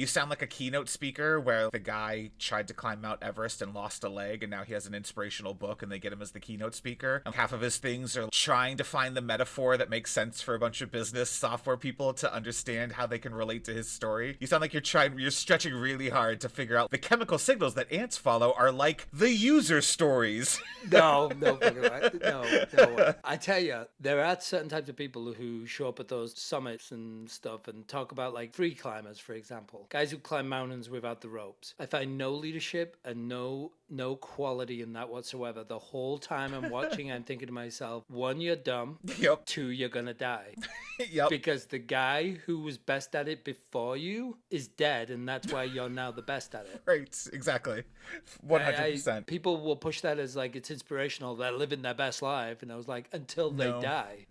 You sound like a keynote speaker where the guy tried to climb Mount Everest and lost a leg, and now he has an inspirational book, and they get him as the keynote speaker. And half of his things are trying to find the metaphor that makes sense for a bunch of business software people to understand how they can relate to his story. You sound like you're stretching really hard to figure out the chemical signals that ants follow are like the user stories. No, I tell you, there are certain types of people who show up at those summits and stuff and talk about like free climbers, for example, guys who climb mountains without the ropes. I find no leadership and no quality in that whatsoever. The whole time I'm watching, I'm thinking to myself, one, you're dumb. Yep. Two, you're gonna die. Yep. Because the guy who was best at it before you is dead, and that's why you're now the best at it. Right, exactly. 100%. People will push that as like it's inspirational. They're living their best life, and I was like, until they die.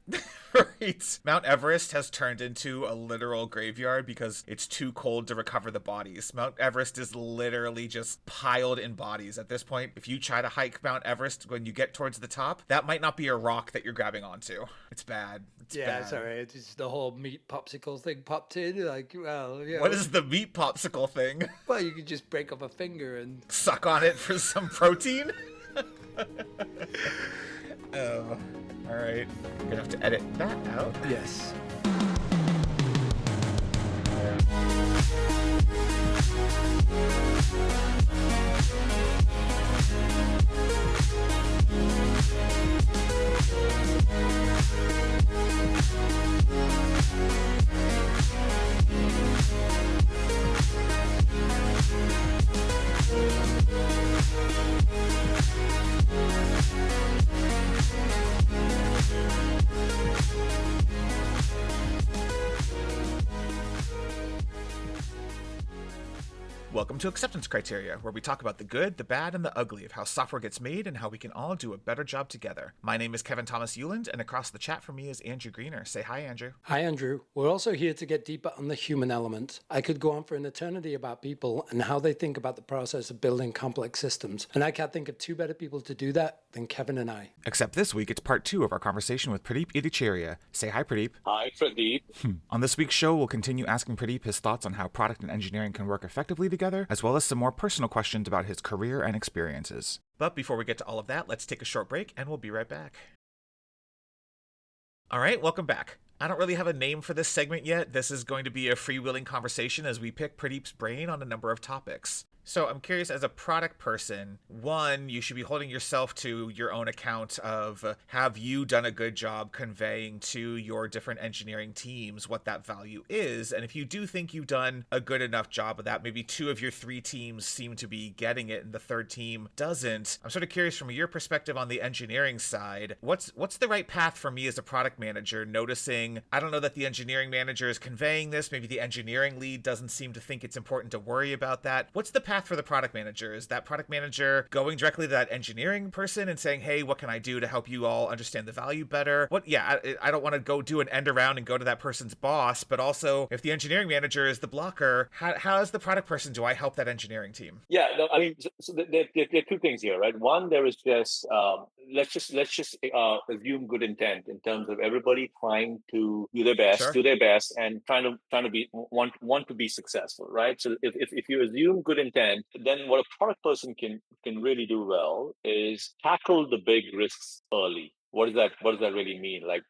Right. Mount Everest has turned into a literal graveyard because it's too cold to recover the bodies. Mount Everest is literally just piled in bodies. At this point, if you try to hike Mount Everest when you get towards the top, that might not be a rock that you're grabbing onto. It's bad. It's bad. Sorry. It's just the whole meat popsicle thing popped in. Like, well, yeah. What is the meat popsicle thing? Well, you could just break off a finger and suck on it for some protein? Oh, all right. I'm gonna have to edit that out. Yes. Welcome to Acceptance Criteria, where we talk about the good, the bad, and the ugly of how software gets made and how we can all do a better job together. My name is Kevin Thomas Euland, and across the chat from me is Andrew Greener. Say hi, Andrew. Hi, Andrew. We're also here to get deeper on the human element. I could go on for an eternity about people and how they think about the process of building complex systems, and I can't think of two better people to do that than Kevin and I. Except this week, it's part 2 of our conversation with Pradeep Ittycheria. Say hi, Pradeep. Hi, Pradeep. On this week's show, we'll continue asking Pradeep his thoughts on how product and engineering can work effectively together, as well as some more personal questions about his career and experiences. But before we get to all of that, let's take a short break, and we'll be right back. All right, welcome back. I don't really have a name for this segment yet. This is going to be a freewheeling conversation as we pick Pradeep's brain on a number of topics. So I'm curious, as a product person, one, you should be holding yourself to your own account of have you done a good job conveying to your different engineering teams what that value is? And if you do think you've done a good enough job of that, maybe 2 of your 3 teams seem to be getting it and the 3rd team doesn't. I'm sort of curious from your perspective on the engineering side, what's the right path for me as a product manager, noticing, I don't know that the engineering manager is conveying this, maybe the engineering lead doesn't seem to think it's important to worry about that. What's the path for the product manager? Is that product manager going directly to that engineering person and saying, hey, what can I do to help you all understand the value better? I don't want to go do an end around and go to that person's boss, but also if the engineering manager is the blocker, how as the product person do I help that engineering team? Yeah, no, I mean, so there are 2 things here, right? One, there is just let's just assume good intent in terms of everybody trying to do their best, and trying to be want to be successful, right? So if you assume good intent, then what a product person can really do well is tackle the big risks early. What does that really mean? Like,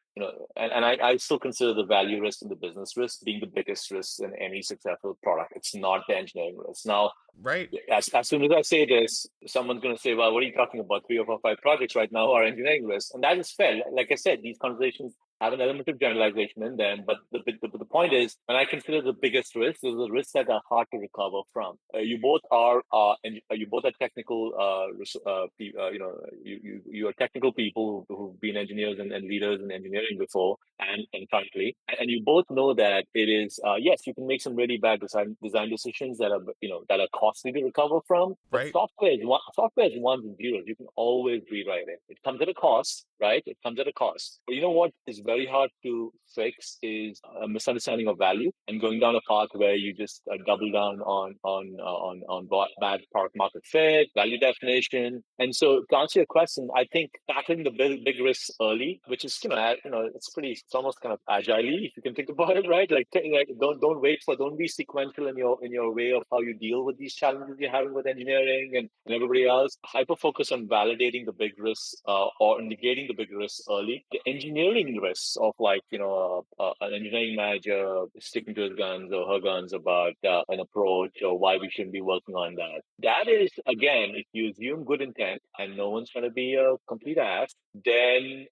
and I still consider the value risk and the business risk being the biggest risk in any successful product. It's not the engineering risk. Now, right. As soon as I say this, someone's going to say, well, what are you talking about? 3 or 5 projects right now are engineering risks. And that is fair. Like I said, these conversations have an element of generalization in them. But the point is, when I consider the biggest risks, those are the risks that are hard to recover from. You both are technical, you are technical people who've been engineers and leaders in engineering before and currently. And you both know that it is, yes, you can make some really bad design decisions that are costly to recover from. But right. Software is ones and zeros. You can always rewrite it. It comes at a cost, right? It comes at a cost. But you know what is very hard to fix is a misunderstanding of value and going down a path where you just double down on bad product market fit, value definition. And so to answer your question, I think tackling the big risks early, which is it's almost kind of agile if you can think about it, right? Like don't be sequential in your way of how you deal with these challenges you're having with engineering and everybody else. Hyper focus on validating the big risks or negating the big risks early. The engineering risks of an engineering manager sticking to his guns or her guns about an approach or why we shouldn't be working on that. That is, again, if you assume good intent and no one's going to be a complete ass, then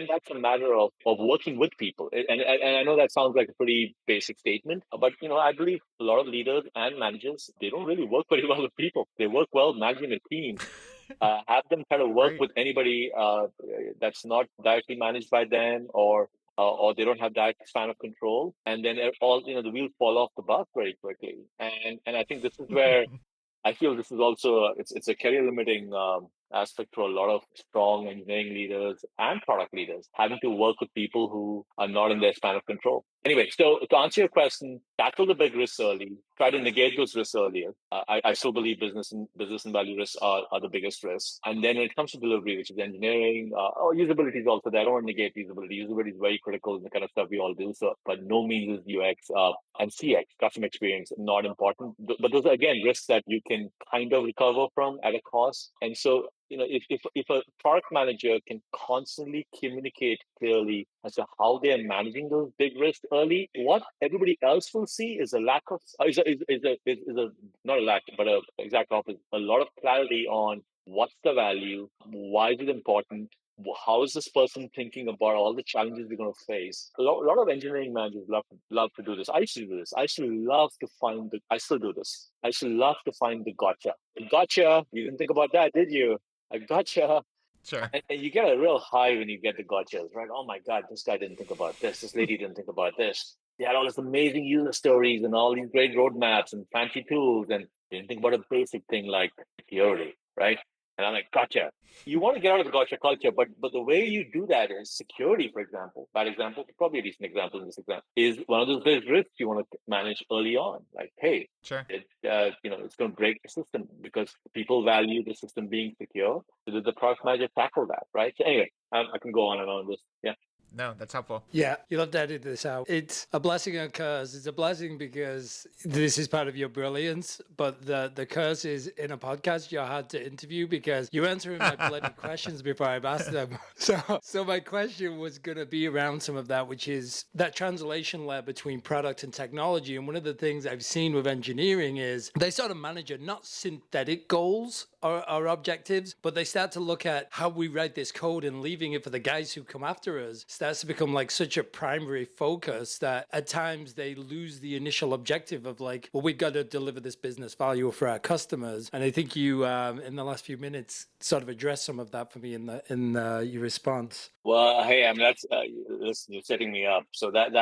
that's a matter of working with people. And I know that sounds like a pretty basic statement, but I believe a lot of leaders and managers, they don't really work very well with people. They work well managing a team. Have them kind of work Right. with anybody that's not directly managed by them, or they don't have that span of control, and then all the wheels fall off the bus very quickly. And I think this is where I feel this is also it's a career limiting aspect for a lot of strong engineering leaders and product leaders, having to work with people who are not in their span of control. Anyway, so to answer your question, tackle the big risks early. Try to negate those risks earlier. I still believe business and value risks are the biggest risks. And then when it comes to delivery, which is engineering, usability is also there. I don't want to negate usability. Usability is very critical in the kind of stuff we all do. So, but no means is UX and CX, customer experience, not important. But those are again risks that you can kind of recover from at a cost. And so if a product manager can constantly communicate clearly as to how they are managing those big risks early, what everybody else will see is a lack of not a lack, but a exact opposite. A lot of clarity on what's the value, why is it important, how is this person thinking about all the challenges we're going to face. A lot of engineering managers love to do this. I used to do this. I still love to find I still do this. I still love to find the gotcha. Gotcha. You didn't think about that, did you? I gotcha. Sure. And you get a real high when you get the gotchas, right? Oh my God, this guy didn't think about this. This lady didn't think about this. They had all these amazing user stories and all these great roadmaps and fancy tools, and they didn't think about a basic thing like security, right? And I'm like, gotcha. You want to get out of the gotcha culture, but the way you do that is security, for example. Bad example, probably a decent example in this example, is one of those big risks you want to manage early on. Like, hey, Sure. it's going to break the system because people value the system being secure. So did the product manager tackle that, right? So anyway, I can go on and on this. Yeah. No, that's helpful. Yeah, you'll have to edit this out. It's a blessing and a curse. It's a blessing because this is part of your brilliance, but the curse is in a podcast you're hard to interview because you're answering my bloody questions before I've asked them. So my question was going to be around some of that, which is that translation layer between product and technology. And one of the things I've seen with engineering is they sort of manage not synthetic goals or objectives, but they start to look at how we write this code and leaving it for the guys who come after us starts to become like such a primary focus that at times they lose the initial objective of like, well, we've got to deliver this business value for our customers. And I think you, in the last few minutes, sort of addressed some of that for me in your response. Well, hey, I mean listen, you're setting me up. So that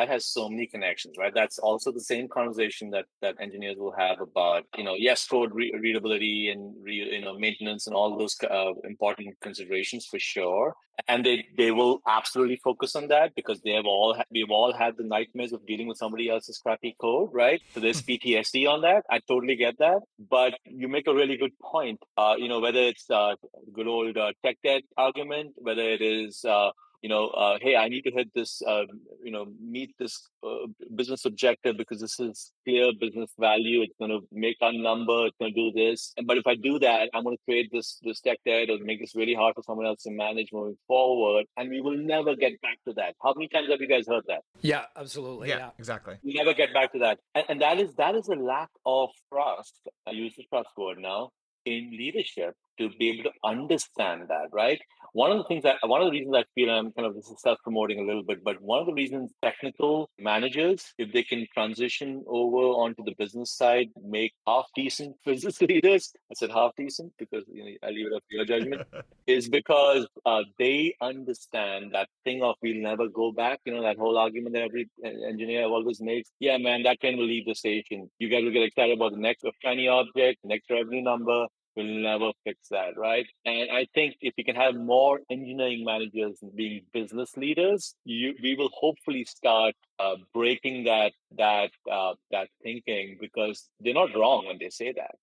has so many connections, right? That's also the same conversation that engineers will have about yes, code readability and maintenance and all those important considerations for sure. And they will absolutely focus on that because we've all had the nightmares of dealing with somebody else's crappy code, right? So there's PTSD on that. I totally get that. But you make a really good point. Whether it's good old tech debt argument, whether it is hey, I need to hit this, meet this business objective because this is clear business value. It's going to make our number. It's going to do this. But if I do that, I'm going to create this tech debt or make this really hard for someone else to manage moving forward. And we will never get back to that. How many times have you guys heard that? Yeah, absolutely. Yeah. Exactly. We never get back to that. And that is a lack of trust. I use the trust word now in leadership to be able to understand that, right? One of the reasons I feel I'm kind of, this is self-promoting a little bit, but one of the reasons technical managers, if they can transition over onto the business side, make half decent business leaders, I said half decent because I leave it up to your judgment, is because they understand that thing of we'll never go back, that whole argument that every engineer always makes. Yeah, man, that train will leave the station. You guys will get excited about the next shiny object, next revenue number. will never fix that, right? And I think if we can have more engineering managers being business leaders, we will hopefully start breaking that thinking, because they're not wrong when they say that.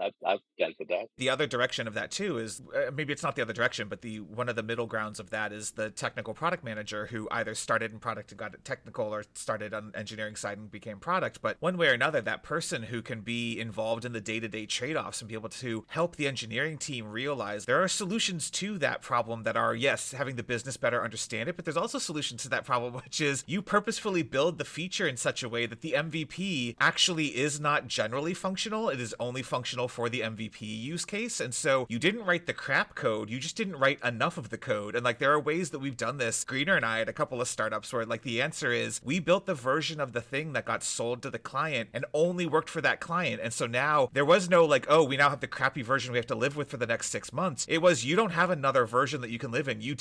I've dealt with that. The other direction of that too is maybe it's not the other direction, but the one of the middle grounds of that is the technical product manager who either started in product and got it technical, or started on engineering side and became product. But one way or another, that person who can be involved in the day-to-day trade-offs and be able to help the engineering team realize there are solutions to that problem that are, yes, having the business better understand it, but there's also solutions to that problem, which is you purposefully build the feature in such a way that the MVP actually is not generally functional. It is only functional for the MVP use case. And so you didn't write the crap code, you just didn't write enough of the code. And like, there are ways that we've done this, Greener and I, at a couple of startups, where like the answer is we built the version of the thing that got sold to the client and only worked for that client. And so now there was no like, oh, we now have the crappy version we have to live with for the next 6 months. It was, you don't have another version that you can live in. We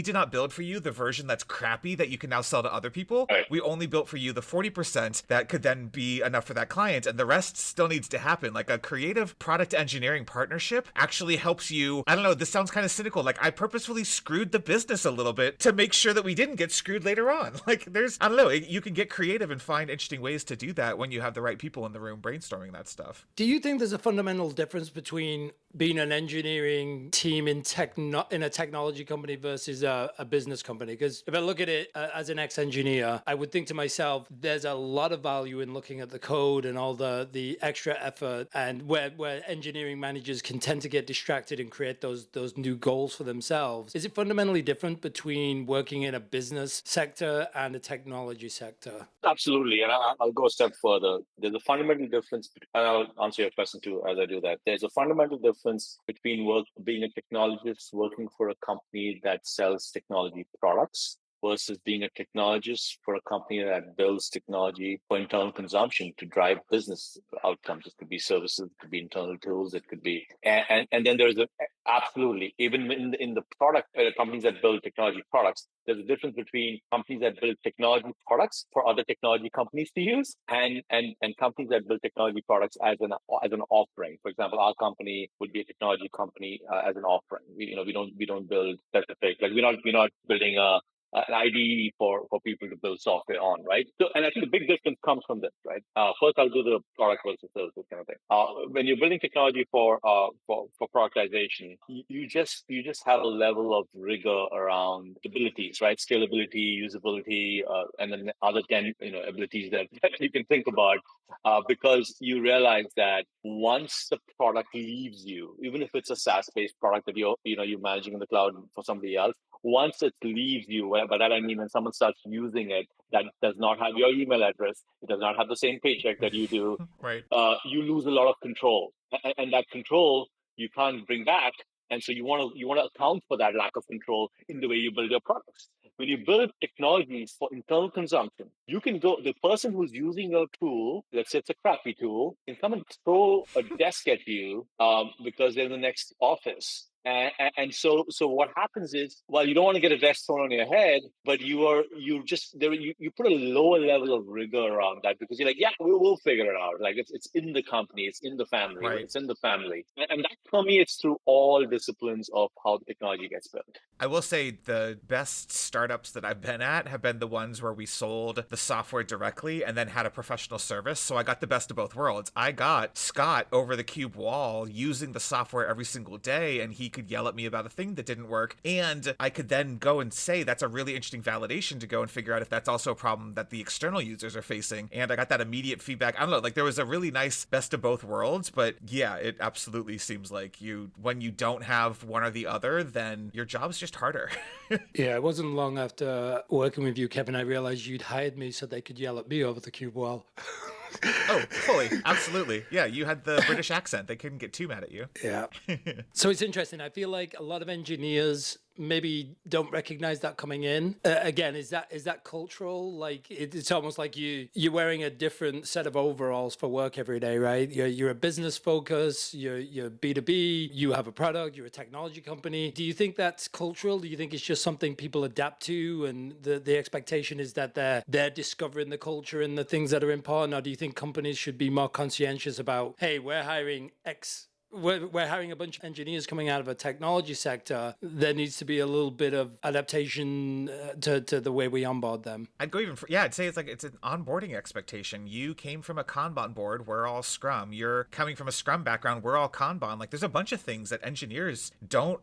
did not build for you the version that's crappy that you can now sell to other people. Right. We only built for you the 40% that could then be enough for that client, and the rest still needs to happen. Like, a creative product engineering partnership actually helps you. I don't know, this sounds kind of cynical. Like, I purposefully screwed the business a little bit to make sure that we didn't get screwed later on. Like, I don't know, you can get creative and find interesting ways to do that when you have the right people in the room brainstorming that stuff. Do you think there's a fundamental difference between being an engineering team in a technology company versus a business company? Because if I look at it as an ex-engineer, I would think to myself, there's a lot of value in looking at the code and all the extra effort, and where engineering managers can tend to get distracted and create those new goals for themselves. Is it fundamentally different between working in a business sector and a technology sector? Absolutely. And I'll go a step further. There's a fundamental difference, and I'll answer your question too as I do that. There's a fundamental difference between being a technologist working for a company that sells technology products versus being a technologist for a company that builds technology for internal consumption to drive business outcomes. It could be services, it could be internal tools, it could be, and then there's absolutely, even in the product companies that build technology products, there's a difference between companies that build technology products for other technology companies to use, and companies that build technology products as an offering. For example, our company would be a technology company as an offering. We don't build specific, like we're not building an IDE for people to build software on, right? So, and I think the big difference comes from this, right? First, I'll do the product versus services kind of thing. When you're building technology for productization, you just have a level of rigor around abilities, right? Scalability, usability, and then the other 10 abilities that you can think about, because you realize that once the product leaves you, even if it's a SaaS-based product that you're managing in the cloud for somebody else, once it leaves you, by that I mean when someone starts using it that does not have your email address, it does not have the same paycheck that you do, Right. You lose a lot of control, and that control you can't bring back. And so you want to account for that lack of control in the way you build your products. When you build technologies for internal consumption, you can go, the person who's using your tool, let's say it's a crappy tool, can come and throw a desk at you because they're in the next office. And so what happens is, well, you don't want to get a desk thrown on your head, but you put a lower level of rigor around that, because you're like, yeah, we'll figure it out. Like it's in the company, it's in the family, Right. It's in the family, and that permeates through all disciplines of how the technology gets built. I will say the best startups that I've been at have been the ones where we sold the software directly and then had a professional service. So I got the best of both worlds. I got Scott over the cube wall using the software every single day, and he could yell at me about a thing that didn't work. And I could then go and say, that's a really interesting validation to go and figure out if that's also a problem that the external users are facing. And I got that immediate feedback. I don't know, like there was a really nice best of both worlds, but yeah, it absolutely seems like when you don't have one or the other, then your job's just harder. Yeah, it wasn't long after working with you, Kevin, I realized you'd hired me so they could yell at me over the cube wall. Oh, fully. Absolutely. Yeah, you had the British accent. They couldn't get too mad at you. Yeah. So it's interesting. I feel like a lot of engineers maybe don't recognize that coming in. Again, is that cultural? Like it's almost like you're wearing a different set of overalls for work every day, right? You're a business focus, you're B2B, you have a product, you're a technology company. Do you think that's cultural? Do you think it's just something people adapt to, and the expectation is that they're discovering the culture and the things that are important? Or do you think companies should be more conscientious about, hey, we're hiring we're hiring a bunch of engineers coming out of a technology sector. There needs to be a little bit of adaptation to the way we onboard them. I'd go even I'd say it's an onboarding expectation. You came from a Kanban board, we're all Scrum. You're coming from a Scrum background, we're all Kanban. Like there's a bunch of things that engineers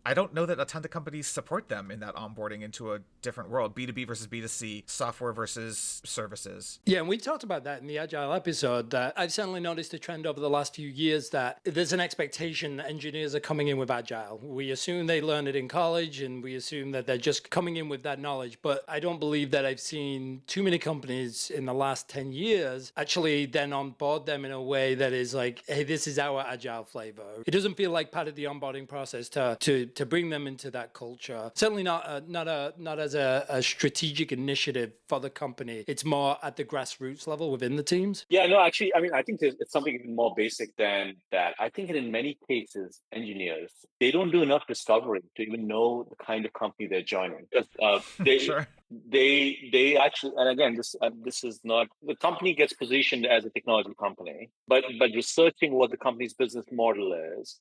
I don't know that a ton of companies support them in that onboarding into a different world. B2B versus B2C, software versus services. Yeah, and we talked about that in the Agile episode. That I've certainly noticed a trend over the last few years that there's an expectation that engineers are coming in with Agile. We assume they learn it in college, and we assume that they're just coming in with that knowledge. But I don't believe that I've seen too many companies in the last 10 years actually then onboard them in a way that is like, hey, this is our Agile flavor. It doesn't feel like part of the onboarding process to bring them into that culture. Certainly not as a strategic initiative for the company. It's more at the grassroots level within the teams. Yeah, no, actually, I mean, I think it's something more basic than that. I think in many cases, engineers, they don't do enough discovery to even know the kind of company they're joining. Because Sure. they actually, and again, this is not, the company gets positioned as a technology company, but researching what the company's business model is,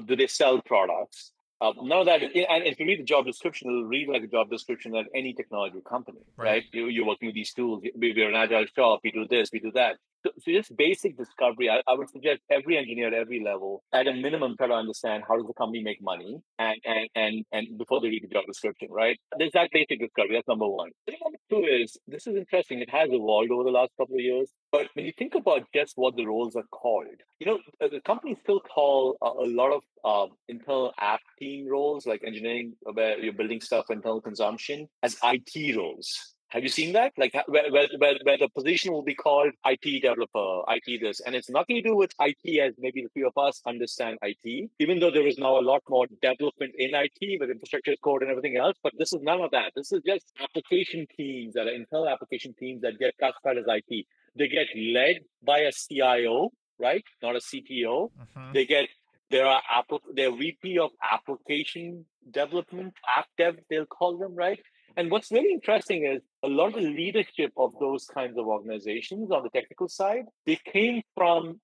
do they sell products? None of that, and if you read the job description, it'll read like a job description of any technology company, right? You're working with these tools. We're an agile shop. We do this, we do that. So just basic discovery. I would suggest every engineer at every level, at a minimum, try to understand how does the company make money, and before they read the job description, right? There's that basic discovery. That's number one. Number two is, this is interesting. It has evolved over the last couple of years. But when you think about just what the roles are called, the companies still call a lot of internal app team roles, like engineering, where you're building stuff for internal consumption, as IT roles. Have you seen that? Like where the position will be called IT developer, IT this, and it's nothing to do with IT as maybe the few of us understand IT, even though there is now a lot more development in IT with infrastructure code and everything else. But this is none of that. This is just application teams that are internal application teams that get classified as IT. They get led by a CIO, right? Not a CTO. Mm-hmm. They're VP of application development, app dev, they'll call them, right? And what's really interesting is a lot of the leadership of those kinds of organizations on the technical side, they came from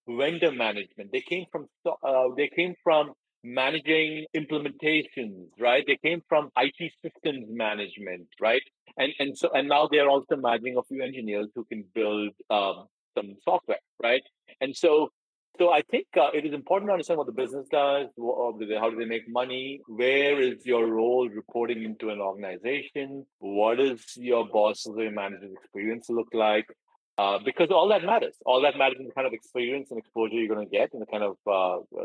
vendor management. They came from managing implementations, right? They came from IT systems management, right? And now they're also managing a few engineers who can build some software, right? And so I think it is important to understand what the business does, how do they make money, where is your role reporting into an organization, what does your boss's or your manager's experience look like, because all that matters. All that matters in the kind of experience and exposure you're going to get and the kind of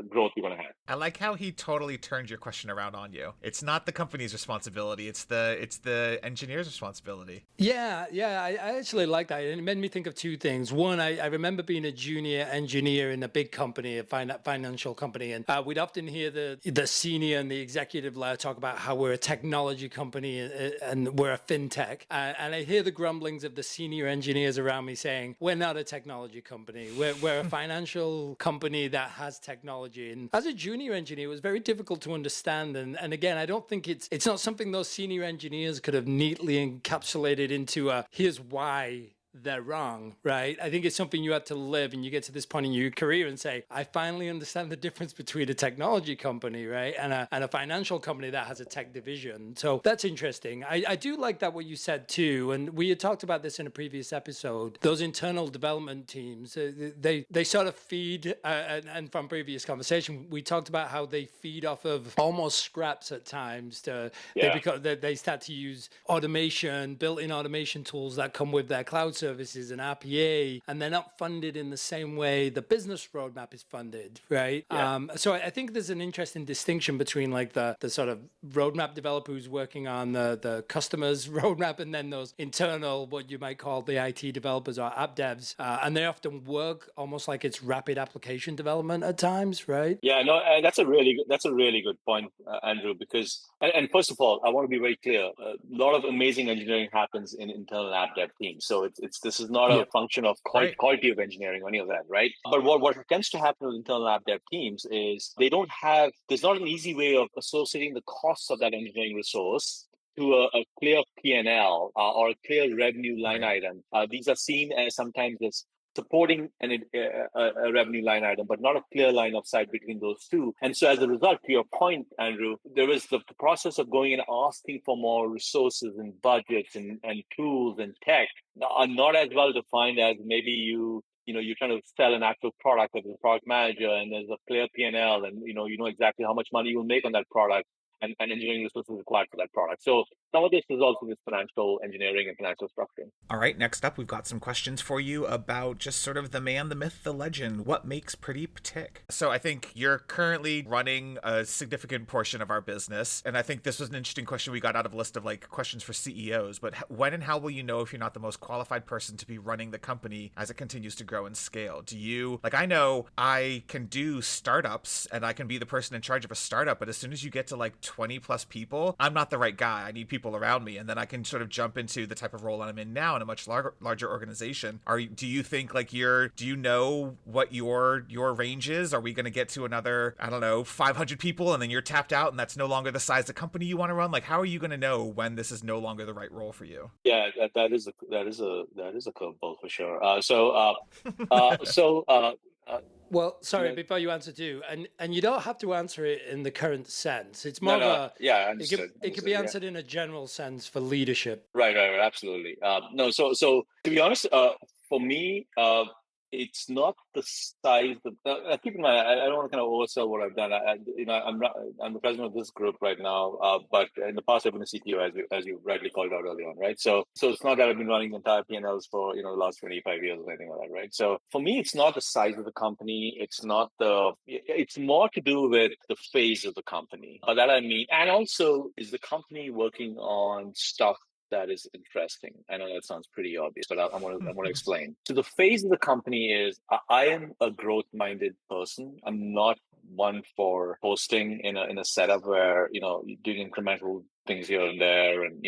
growth you're going to have. I like how he totally turned your question around on you. It's not the company's responsibility. It's the engineer's responsibility. Yeah, I actually like that. And it made me think of two things. One, I remember being a junior engineer in a big company, a financial company, and we'd often hear the senior and the executive layer talk about how we're a technology company and we're a fintech. And I hear the grumblings of the senior engineers around me saying, we're not a technology company. We're a financial company that has technology. And as a junior engineer, it was very difficult to understand. And again, I don't think it's not something those senior engineers could have neatly encapsulated into here's why they're wrong, right? I think it's something you had to live, and you get to this point in your career and say, I finally understand the difference between a technology company, right, and a financial company that has a tech division. So that's interesting. I do like that what you said too, and we had talked about this in a previous episode. Those internal development teams, they sort of feed, and from previous conversation, we talked about how they feed off of almost scraps at times. They start to use automation, built-in automation tools that come with their cloud services and RPA, and they're not funded in the same way the business roadmap is funded, right? Yeah. So I think there's an interesting distinction between like the sort of roadmap developer who's working on the customer's roadmap, and then those internal, what you might call the IT developers or app devs, and they often work almost like it's rapid application development at times, right? Yeah, no, and that's a really good point, Andrew. Because and first of all, I want to be very clear. A lot of amazing engineering happens in internal app dev teams. So it's this is not a Yep. function of quality of engineering or any of that, right? But what tends to happen with internal app dev teams is they don't have. There's not an easy way of associating the costs of that engineering resource to a clear P&L or a clear revenue line item. These are seen as sometimes as supporting a revenue line item, but not a clear line of sight between those two. And so as a result, to your point, Andrew, there is the process of going and asking for more resources and budgets and tools and tech are not as well defined as maybe you're trying to sell an actual product as a product manager, and there's a clear P&L, and you know exactly how much money you'll make on that product, and engineering resources required for that product. So some of this is also this financial engineering and financial structuring. All right, next up, we've got some questions for you about just sort of the man, the myth, the legend. What makes Pradeep tick? So I think you're currently running a significant portion of our business, and I think this was an interesting question we got out of a list of like questions for CEOs. But when and how will you know if you're not the most qualified person to be running the company as it continues to grow and scale? Do you, like, I know I can do startups and I can be the person in charge of a startup, but as soon as you get to like 20 plus people, I'm not the right guy. I need people around me, and then I can sort of jump into the type of role I'm in now in a much larger organization. Do you think like do you know what your range is? Are we going to get to another, I don't know, 500 people and then you're tapped out and that's no longer the size of company you want to run? Like, how are you going to know when this is no longer the right role for you? Yeah, that is a curveball for sure. Well, sorry, before you answer too, and you don't have to answer it in the current sense. It's more of a yeah, it could be answered in a general sense for leadership. Right, absolutely. No, so to be honest, for me, it's not the size. Keep in mind, I don't want to kind of oversell what I've done. I'm the president of this group right now, but in the past I've been a CTO, as you rightly called out early on, right? So it's not that I've been running entire P&Ls for the last 25 years or anything like that, right? So for me, it's not the size of the company. It's more to do with the phase of the company. By that I mean, and also is the company working on stuff that is interesting. I know that sounds pretty obvious, but I'm going to explain. So the phase of the company is I am a growth-minded person. I'm not one for posting in a setup where you're doing incremental things here and there, and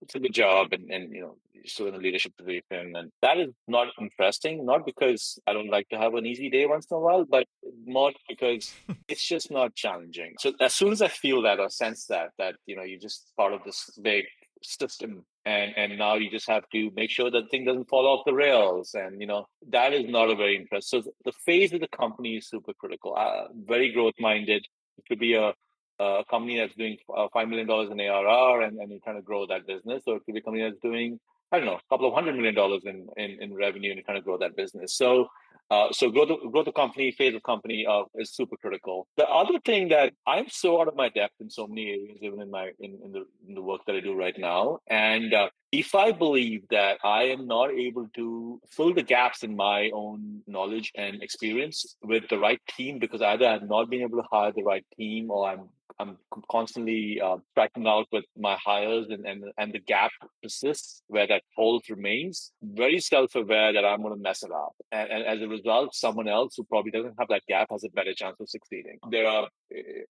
it's a good job, and you're still in a leadership position, and that is not interesting. Not because I don't like to have an easy day once in a while, but more because it's just not challenging. So as soon as I feel that or sense that you're just part of this big system, and now you just have to make sure that thing doesn't fall off the rails, and that is not a very interesting. So the phase of the company is super critical. Very growth minded. It could be a company that's doing $5 million in ARR, and you're trying to grow that business, or it could be a company that's doing, I don't know, a couple of $100 million in revenue, and you're trying to grow that business. So growth of company, phase of company is super critical. The other thing that I'm so out of my depth in so many areas, even in the work that I do right now, and if I believe that I am not able to fill the gaps in my own knowledge and experience with the right team, because either I've not been able to hire the right team, or I'm constantly tracking out with my hires, and the gap persists where that hole remains, very self-aware that I'm going to mess it up. And as a result, someone else who probably doesn't have that gap has a better chance of succeeding. There are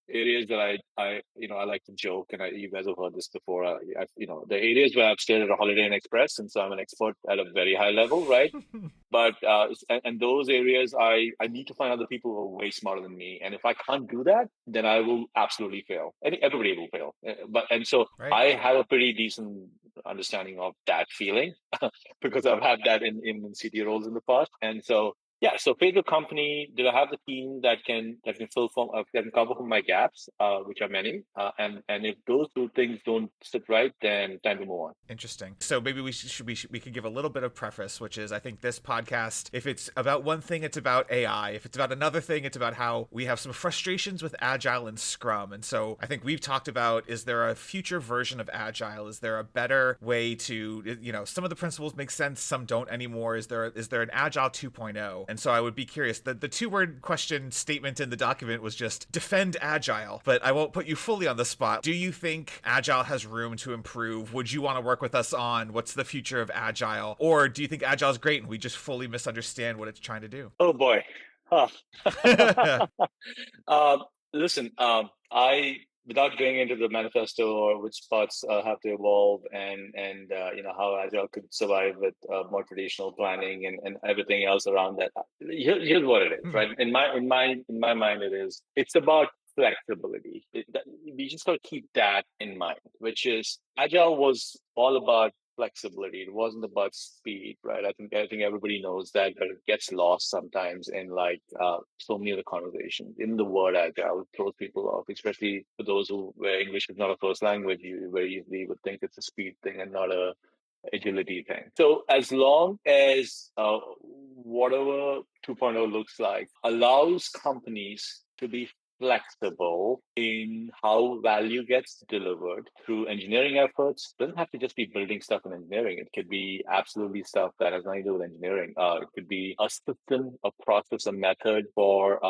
areas that I like to joke, and you guys have heard this before. The areas where I've stayed at a Holiday Inn Express, and so I'm an expert at a very high level, right? But and those areas, I need to find other people who are way smarter than me, and if I can't do that, then I will absolutely fail. I think everybody will fail. I have a pretty decent understanding of that feeling because I've had that in CTO roles in the past, and so Yeah, so create a company. Do I have the team that can fill from that can cover for my gaps, which are many, and if those two things don't sit right, then time to move on. Interesting. So maybe we could give a little bit of preface, which is I think this podcast, if it's about one thing, it's about AI. If it's about another thing, it's about how we have some frustrations with Agile and Scrum. And so I think we've talked about, is there a future version of Agile? Is there a better way to, some of the principles make sense, some don't anymore. Is there an Agile 2.0? And so I would be curious. The two-word question statement in the document was just defend Agile, but I won't put you fully on the spot. Do you think Agile has room to improve? Would you want to work with us on what's the future of Agile? Or do you think Agile is great and we just fully misunderstand what it's trying to do? Oh boy. Huh. Um, Listen, I without going into the manifesto or which parts have to evolve and how agile could survive with more traditional planning and everything else around that. Here's what it is, right? In my mind, it's about flexibility. We just got to keep that in mind, which is agile was all about flexibility. It wasn't about speed, right? I think everybody knows that, but it gets lost sometimes in so many of the conversations. In the word agile, it throws people off, especially for those where English is not a first language. You very easily would think it's a speed thing and not a agility thing. So as long as whatever 2.0 looks like allows companies to be flexible in how value gets delivered through engineering efforts. It doesn't have to just be building stuff in engineering. It could be absolutely stuff that has nothing to do with engineering. It could be a system, a process, a method for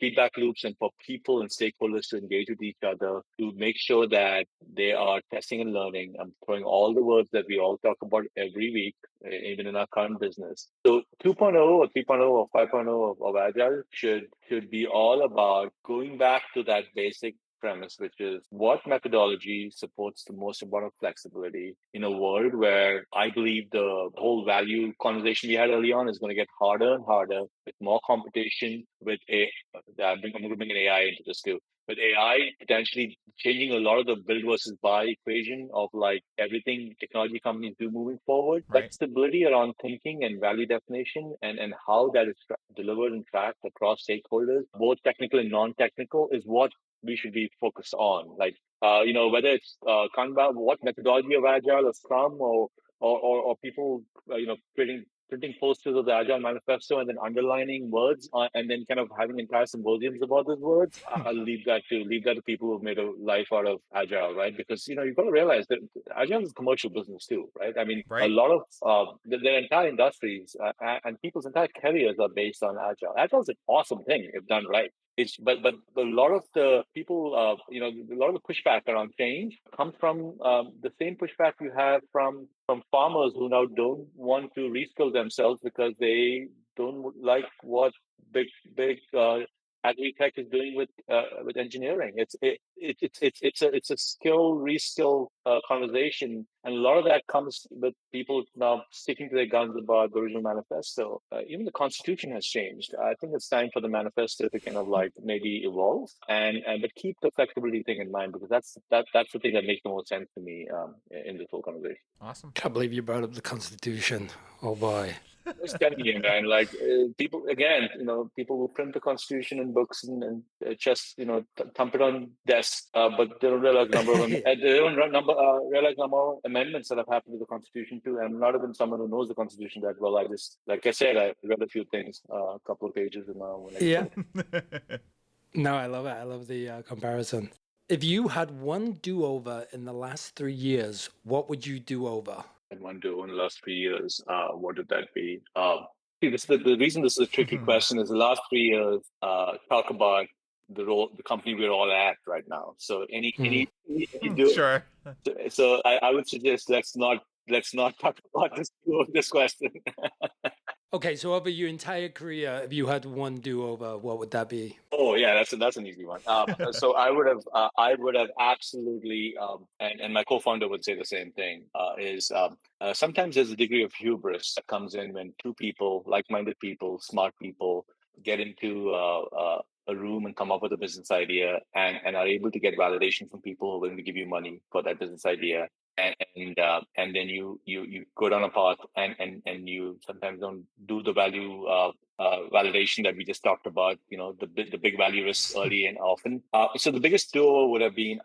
feedback loops and for people and stakeholders to engage with each other to make sure that they are testing and learning. I'm throwing all the words that we all talk about every week, even in our current business. So 2.0 or 3.0 or 5.0 of Agile should be all about going back to that basic premise, which is what methodology supports the most amount of flexibility in a world where I believe the whole value conversation we had early on is going to get harder and harder with more competition with I'm going to bring an AI into this too. With AI potentially changing a lot of the build versus buy equation of like everything technology companies do moving forward, Right. flexibility around thinking and value definition and how that is delivered and tracked across stakeholders, both technical and non-technical, is what we should be focused on. Whether it's Kanban, what methodology of Agile or Scrum or people, printing posters of the Agile Manifesto and then underlining words and then kind of having entire symposiums about those words. I'll leave that to people who've made a life out of Agile, right? Because you've got to realize that Agile is a commercial business too, right? I mean, a Right. lot of their entire industries and people's entire careers are based on Agile. Agile is an awesome thing if done right. But a lot of the people, a lot of the pushback around change comes from the same pushback you have from farmers who now don't want to reskill themselves because they don't like what big agri-tech is doing with engineering. It's a skill reskill conversation, and a lot of that comes with people now sticking to their guns about the original manifesto. Even the Constitution has changed. I think it's time for the manifesto to kind of like maybe evolve and but keep the flexibility thing in mind, because that's the thing that makes the most sense to me in this whole conversation. Awesome. Can't believe you brought up the Constitution. Oh boy. Just telling you, man. Like people, again, people will print the Constitution in books and just thump it on desks, but they don't realize the number of they don't realize number of amendments that have happened to the Constitution too. And I'm not even someone who knows the Constitution that well. I just, like I said, I read a few things, a couple of pages, and now when I Yeah. No, I love it. I love the comparison. If you had one do-over in the last 3 years, what would you do over? and one do in the last 3 years, what would that be? See, the reason this is a tricky question is the last 3 years talk about the company we're all at right now. So any do Sure. so I would suggest let's not talk about this question. Okay, so over your entire career, if you had one do-over, what would that be? Oh yeah, that's an easy one. So I would have absolutely, and my co-founder would say the same thing. Sometimes there's a degree of hubris that comes in when two people, like-minded people, smart people, get into a room and come up with a business idea and are able to get validation from people who are willing to give you money for that business idea. And then you go down a path and you sometimes don't do the value validation that we just talked about, the big value risks early and often. So the biggest tool would have been,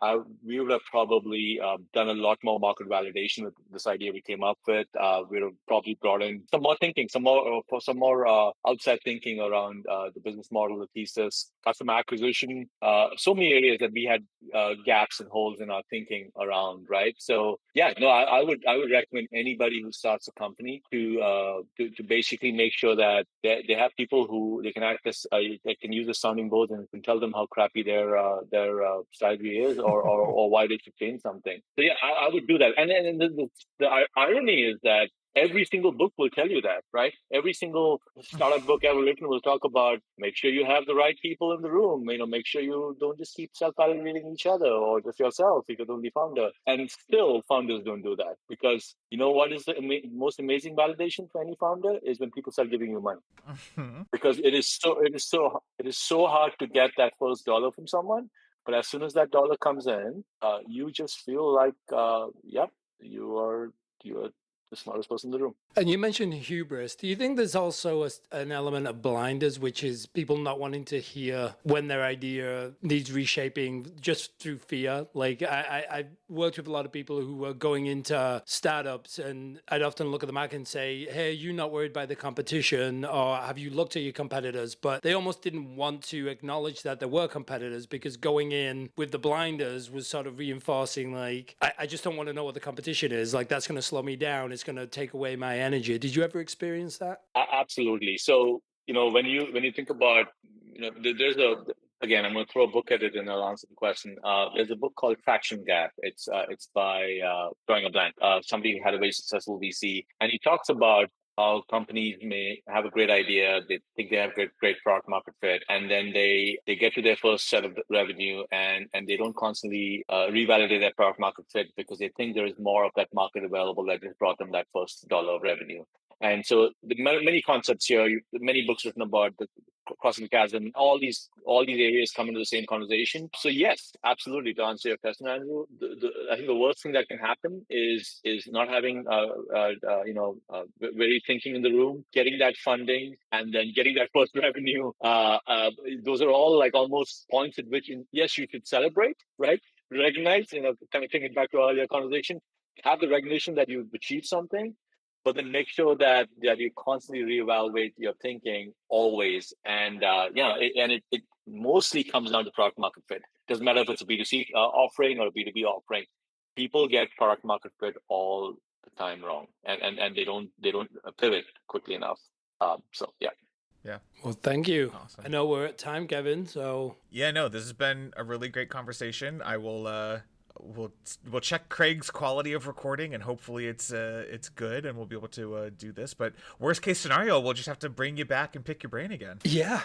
we would have probably done a lot more market validation with this idea we came up with. We would have probably brought in some more thinking, some more outside thinking around the business model, the thesis, customer acquisition, so many areas that we had gaps and holes in our thinking around, right? So yeah, no, I would recommend anybody who starts a company to basically make sure that they have people who they can act as they can use the sounding boards and can tell them how crappy their strategy is or why they should change something. So yeah, I would do that. And then the irony is that every single book will tell you that, right? Every single startup book ever written will talk about make sure you have the right people in the room. Make sure you don't just keep self-validating each other or just yourself if you're the only founder. And still, founders don't do that because what is the most amazing validation for any founder is when people start giving you money. Because it is so hard to get that first dollar from someone. But as soon as that dollar comes in, you just feel like, you are the smartest person in the room. And you mentioned hubris. Do you think there's also an element of blinders, which is people not wanting to hear when their idea needs reshaping just through fear? Like I worked with a lot of people who were going into startups, and I'd often look at the market and say, hey, you're not worried by the competition, or have you looked at your competitors? But they almost didn't want to acknowledge that there were competitors because going in with the blinders was sort of reinforcing, like, I just don't want to know what the competition is. Like, that's going to slow me down. It's going to take away my energy. Did you ever experience that? Absolutely. So, when you think about, there's again, I'm going to throw a book at it and I'll answer the question. There's a book called Traction Gap. It's by drawing a blank. Somebody who had a very successful VC, and he talks about how companies may have a great idea, they think they have great product market fit, and then they get to their first set of revenue and they don't constantly revalidate that product market fit because they think there is more of that market available that just brought them that first dollar of revenue. And so the many concepts here, many books written about the crossing the chasm, all these areas come into the same conversation. So yes, absolutely. To answer your question, Andrew, I think the worst thing that can happen is not having very thinking in the room, getting that funding, and then getting that first revenue. Those are all like almost points at which, yes, you should celebrate, right? Recognize, kind of thinking back to our earlier conversation, have the recognition that you've achieved something. But then make sure that you constantly reevaluate your thinking always. And it mostly comes down to product market fit. Doesn't matter if it's a B2C offering or a B2B offering. People get product market fit all the time wrong, and they don't pivot quickly enough. So yeah. Yeah. Well, thank you. Awesome. I know we're at time, Kevin. So yeah, no, this has been a really great conversation. I will. We'll check Craig's quality of recording, and hopefully it's good, and we'll be able to do this. But worst case scenario, we'll just have to bring you back and pick your brain again. Yeah.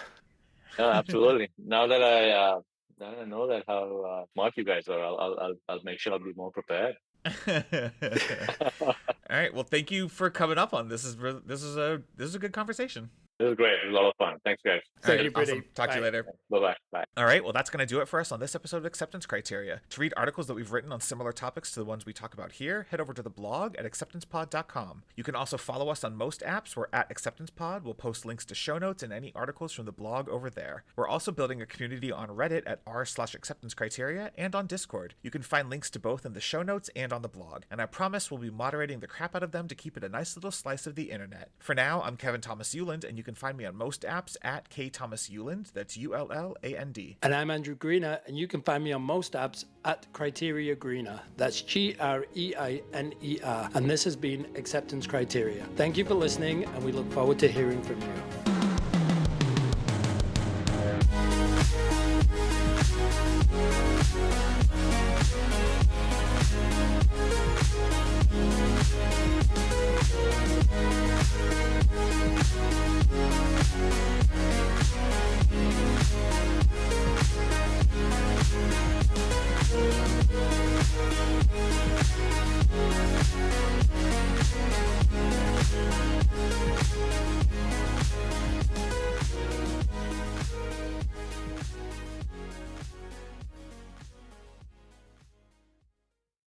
Absolutely. Now that I know that how smart you guys are, I'll make sure I'll be more prepared. All right. Well, thank you for coming up on this. This is a good conversation. It was great. It was a lot of fun. Thanks, guys. Thank you, awesome. Talk to you later. Bye-bye. Bye. All right. Well, that's going to do it for us on this episode of Acceptance Criteria. To read articles that we've written on similar topics to the ones we talk about here, head over to the blog at acceptancepod.com. You can also follow us on most apps. We're at AcceptancePod. We'll post links to show notes and any articles from the blog over there. We're also building a community on Reddit at r/acceptancecriteria and on Discord. You can find links to both in the show notes and on the blog. And I promise we'll be moderating the crap out of them to keep it a nice little slice of the internet. For now, I'm Kevin Thomas Euland, and you can find me on most apps at kthomaseuland. That's ULLAND. And I'm Andrew Greener, and you can find me on most apps at Criteria Greener. That's GREINER. And this has been Acceptance Criteria. Thank you for listening, and we look forward to hearing from you.